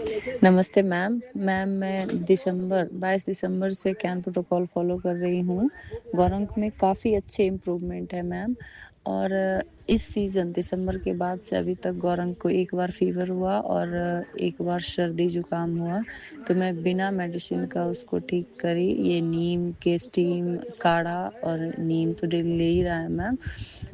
नमस्ते ma'am. Ma'am मैं 22 दिसंबर से कैन प्रोटोकॉल फॉलो कर रही हूँ। गौरंग में काफ़ी अच्छे इम्प्रूवमेंट है मैम। और इस सीज़न दिसंबर के बाद से अभी तक गौरंग को एक बार फीवर हुआ और एक बार सर्दी जुकाम हुआ, तो मैं बिना मेडिसिन का उसको ठीक करी। ये नीम के स्टीम काढ़ा और नीम तो डेली ले ही रहा है मैम।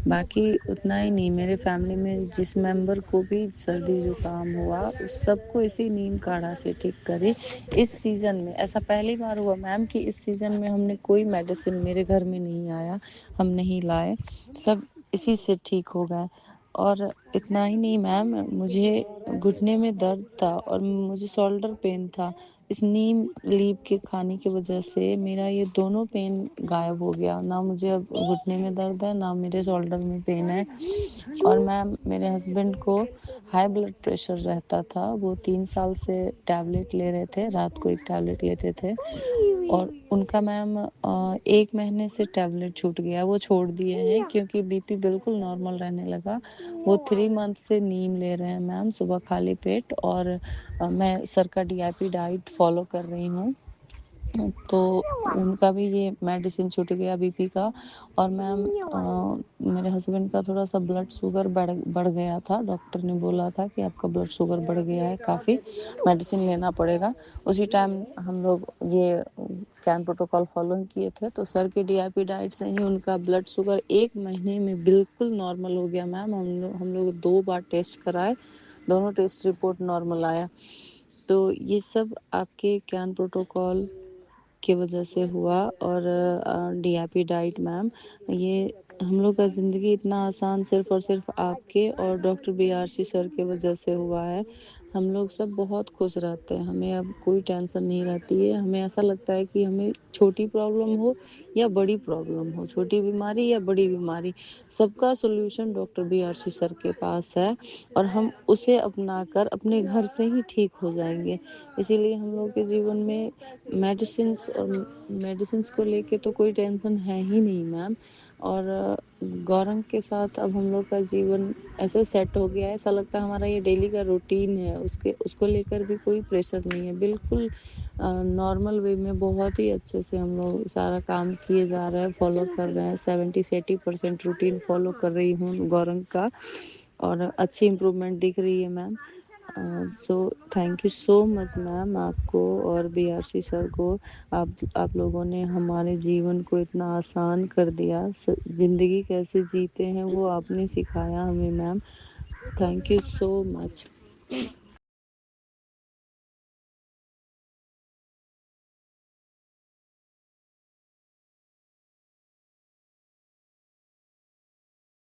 बाकी उतना ही नहीं, मेरे फैमिली में जिस मेंबर को भी सर्दी जुकाम हुआ उस सबको इसी नीम काढ़ा से ठीक करी। इस सीज़न में ऐसा पहली बार हुआ मैम कि इस सीज़न में हमने कोई मेडिसिन मेरे घर में नहीं आया, हम नहीं लाए, सब इसी से ठीक हो गए। और इतना ही नहीं मैम, मुझे घुटने में दर्द था और मुझे शोल्डर पेन था। इस नीम लीफ के खाने की वजह से मेरा ये दोनों पेन गायब हो गया। ना मुझे अब घुटने में दर्द है, ना मेरे शोल्डर में पेन है। और मैम मेरे हस्बैंड को हाई ब्लड प्रेशर रहता था, वो 3 साल से टैबलेट ले रहे थे, रात को एक टैबलेट लेते थे। और उनका मैम 1 महीने से टैबलेट छूट गया, वो छोड़ दिए हैं क्योंकि बीपी बिल्कुल नॉर्मल रहने लगा। वो 3 मंथ से नीम ले रहे हैं मैम, सुबह खाली पेट। और मैं सर का DIP डाइट फॉलो कर रही हूँ, तो उनका भी ये मेडिसिन छूट गया बीपी का। और मैम मेरे हस्बैंड का थोड़ा सा ब्लड शुगर बढ़ गया था, डॉक्टर ने बोला था कि आपका ब्लड शुगर बढ़ गया है, काफ़ी मेडिसिन लेना पड़ेगा। उसी टाइम हम लोग ये कैन प्रोटोकॉल फॉलो किए थे, तो सर के DIP डाइट से ही उनका ब्लड शुगर 1 महीने में बिल्कुल नॉर्मल हो गया मैम। हम लोग 2 बार टेस्ट कराए, दोनों टेस्ट रिपोर्ट नॉर्मल आया। तो ये सब आपके कैन प्रोटोकॉल की वजह से हुआ। और DIP डाइट मैम, ये हम लोग का ज़िंदगी इतना आसान सिर्फ और सिर्फ आपके और डॉक्टर BRC सर के वजह से हुआ है। हम लोग सब बहुत खुश रहते हैं, हमें अब कोई टेंशन नहीं रहती है। हमें ऐसा लगता है कि हमें छोटी प्रॉब्लम हो या बड़ी प्रॉब्लम हो, छोटी बीमारी या बड़ी बीमारी, सबका सॉल्यूशन डॉक्टर BRC सर के पास है और हम उसे अपनाकर अपने घर से ही ठीक हो जाएंगे। इसीलिए हम लोग के जीवन में मेडिसिन्स को लेके तो कोई टेंशन है ही नहीं मैम। और गौरंग के साथ अब हम लोग का जीवन ऐसे सेट हो गया है, ऐसा लगता है हमारा ये डेली का रूटीन है। उसको लेकर भी कोई प्रेशर नहीं है, बिल्कुल नॉर्मल वे में बहुत ही अच्छे से हम लोग सारा काम किए जा रहे हैं, फॉलो कर रहे हैं। 70 से 80% रूटीन फॉलो कर रही हूँ गौरंग का, और अच्छी इम्प्रूवमेंट दिख रही है ma'am. So thank you so much ma'am, आपको और BRC सर को। आप लोगों ने हमारे जीवन को इतना आसान कर दिया, जिंदगी कैसे जीते हैं वो आपने सिखाया हमें ma'am. Thank you so much.